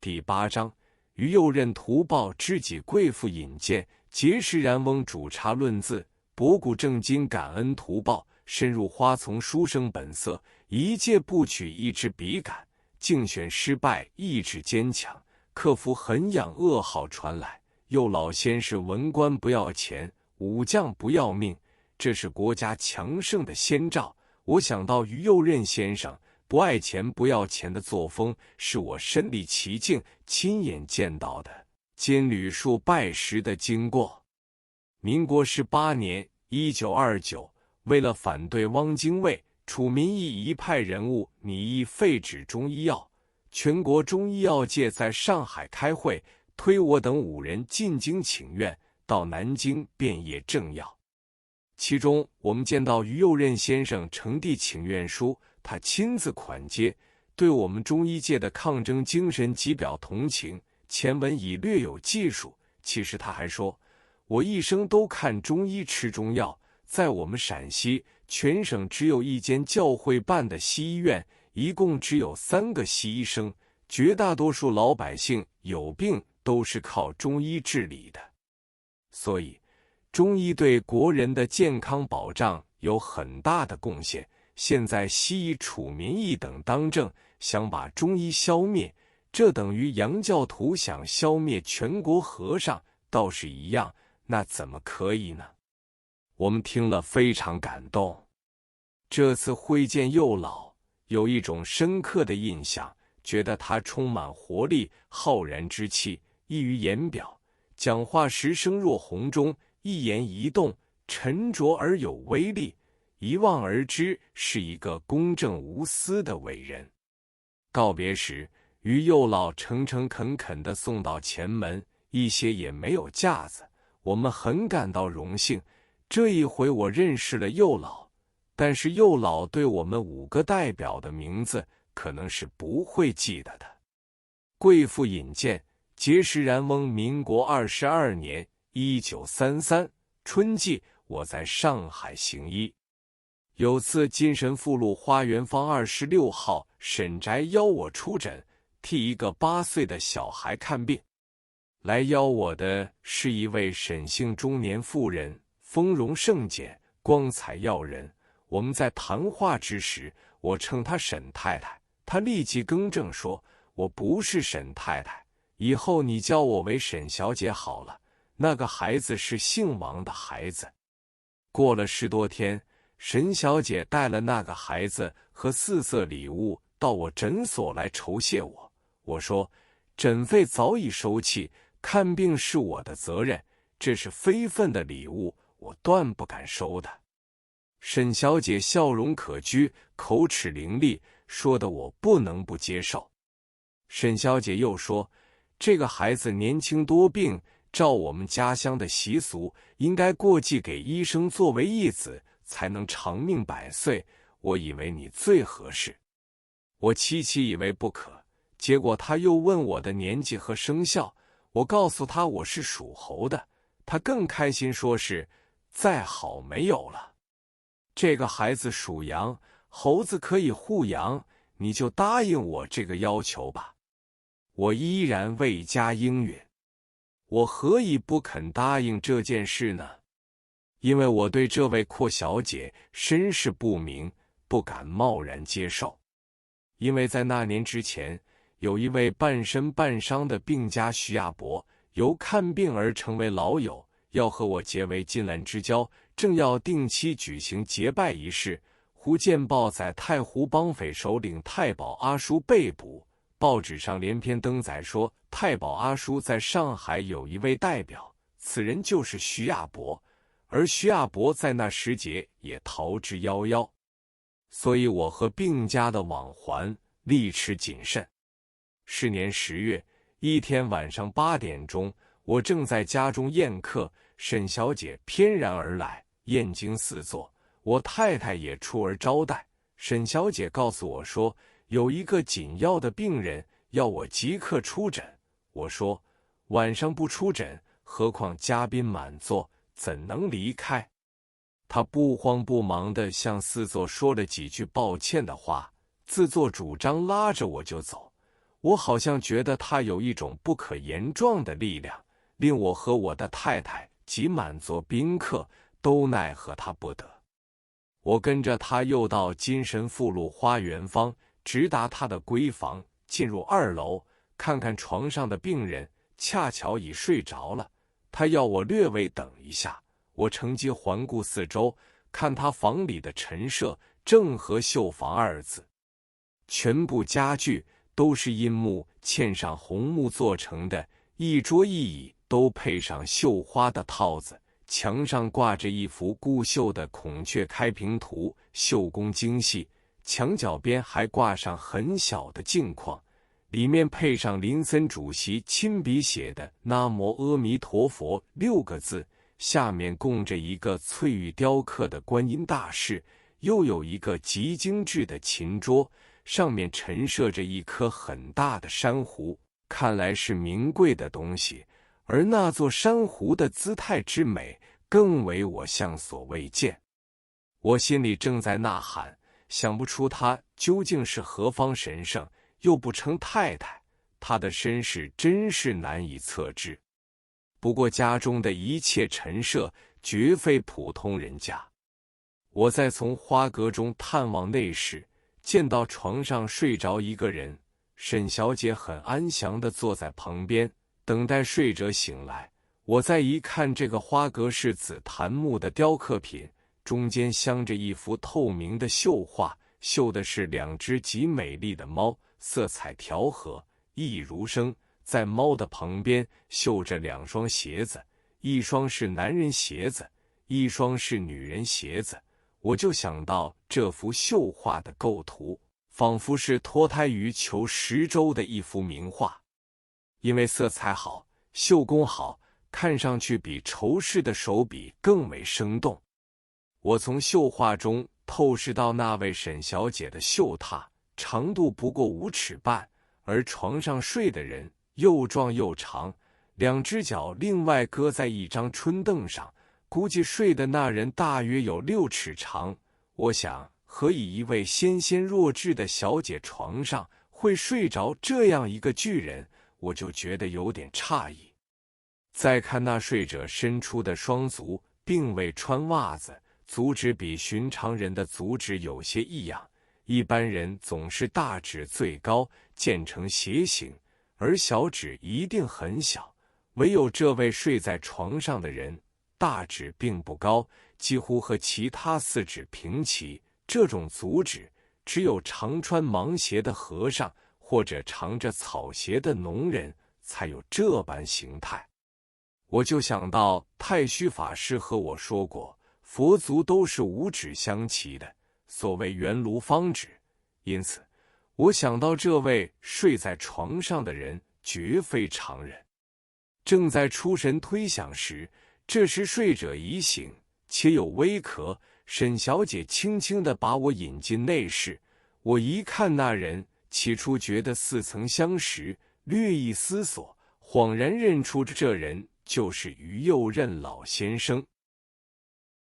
第8章，于右任图报知己贵妇引荐，结识然翁主茶论字，博古正今感恩图报，深入花丛书生本色，一介不取意志笔感，竞选失败意志坚强，克服痕痒噩耗传来。右老先是文官不要钱，武将不要命，这是国家强盛的先兆。我想到于右任先生不爱钱不要钱的作风，是我身历其境亲眼见到的，兼屡数拜师的经过。民国18年1929，为了反对汪精卫，楚民意一派人物拟议废止中医药，全国中医药界在上海开会，推我等5人进京请愿，到南京遍谒政要。其中我们见到于右任先生呈递请愿书，他亲自款接，对我们中医界的抗争精神极表同情。前文已略有记述，其实他还说，我一生都看中医吃中药，在我们陕西全省只有1间教会办的西医院，一共只有3个西医生，绝大多数老百姓有病都是靠中医治理的，所以中医对国人的健康保障有很大的贡献。现在西医楚民意等当政，想把中医消灭，这等于洋教徒想消灭全国和尚，道是一样，那怎么可以呢？我们听了非常感动。这次会见右老，有一种深刻的印象，觉得他充满活力，浩然之气，溢于言表，讲话时声若洪钟，一言一动沉着而有威力，一望而知是一个公正无私的伟人。告别时，于右老诚诚恳恳地送到前门，一些也没有架子，我们很感到荣幸。这一回我认识了右老，但是右老对我们5个代表的名字可能是不会记得的。贵妇引荐，结识然翁民国22年1933春季，我在上海行医。有次金神附路花园坊26号沈宅邀我出诊，替一个8岁的小孩看病。来邀我的是一位沈姓中年妇人，丰容盛简，光彩耀人。我们在谈话之时，我称她沈太太，她立即更正说，我不是沈太太，以后你叫我为沈小姐好了，那个孩子是姓王的孩子。过了10多天，沈小姐带了那个孩子和4色礼物到我诊所来酬谢我。我说，诊费早已收讫，看病是我的责任，这是非分的礼物，我断不敢收的。沈小姐笑容可掬，口齿伶俐，说的我不能不接受。沈小姐又说，这个孩子年轻多病，照我们家乡的习俗，应该过继给医生作为义子，才能长命100岁，我以为你最合适。我期以为不可，结果他又问我的年纪和生肖，我告诉他我是属猴的，他更开心，说是再好没有了。这个孩子属羊，猴子可以护羊，你就答应我这个要求吧。我依然未加应允。我何以不肯答应这件事呢？因为我对这位阔小姐身世不明，不敢贸然接受。因为在那年之前，有一位半身半伤的病家徐亚伯，由看病而成为老友，要和我结为金兰之交，正要定期举行结拜仪式，忽见报在太湖帮匪首领太保阿叔被捕，报纸上连篇登载说，太保阿叔在上海有一位代表，此人就是徐亚伯，而徐亚伯在那时节也逃之夭夭。所以我和病家的往还力持谨慎。是年10月，一天晚上8点钟，我正在家中宴客，沈小姐翩然而来，宴经4座，我太太也出而招待。沈小姐告诉我说，有一个紧要的病人要我即刻出诊。我说，晚上不出诊，何况嘉宾满座，怎能离开？他不慌不忙地向4座说了几句抱歉的话，自作主张拉着我就走。我好像觉得他有一种不可言状的力量，令我和我的太太及满座宾客都奈何他不得。我跟着他又到金神附路花园坊，直达他的闺房，进入2楼，看看床上的病人，恰巧已睡着了。他要我略微等一下，我乘机环顾四周，看他房里的陈设正合绣房2字，全部家具都是因木嵌上红木做成的，一桌一椅都配上绣花的套子，墙上挂着一幅顾绣的孔雀开屏图，绣工精细，墙角边还挂上很小的镜框，里面配上林森主席亲笔写的“南无阿弥陀佛”6个字，下面供着一个翠玉雕刻的观音大士，又有一个极精致的琴桌，上面陈设着一颗很大的珊瑚，看来是名贵的东西，而那座珊瑚的姿态之美，更为我相所未见。我心里正在呐喊，想不出他究竟是何方神圣，又不成太太，他的身世真是难以测知。不过家中的一切陈设绝非普通人家。我再从花阁中探望内室，见到床上睡着一个人，沈小姐很安详地坐在旁边，等待睡者醒来。我再一看，这个花阁是紫檀木的雕刻品，中间镶着一幅透明的绣画，绣的是2只极美丽的猫，色彩调和，意如生。在猫的旁边绣着2双鞋子，一双是男人鞋子，一双是女人鞋子。我就想到这幅绣画的构图，仿佛是脱胎于裘十洲的一幅名画，因为色彩好，绣工好，看上去比仇氏的手笔更为生动。我从绣画中透视到那位沈小姐的绣榻，长度不过5尺半，而床上睡的人又壮又长，2只脚另外搁在一张春凳上，估计睡的那人大约有6尺长。我想，何以一位纤纤弱质的小姐床上会睡着这样一个巨人，我就觉得有点诧异。再看那睡者伸出的双足，并未穿袜子，足趾比寻常人的足趾有些异样，一般人总是大指最高，渐成斜形，而小指一定很小，唯有这位睡在床上的人，大指并不高，几乎和其他4指平齐。这种足趾，只有常穿芒鞋的和尚或者长着草鞋的农人才有这般形态。我就想到太虚法师和我说过，佛足都是5指相齐的，所谓圆炉方指，因此我想到这位睡在床上的人绝非常人。正在出神推想时，这时睡者已醒，且有微咳，沈小姐轻轻地把我引进内室。我一看那人，起初觉得似曾相识，略一思索，恍然认出这人就是于右任老先生。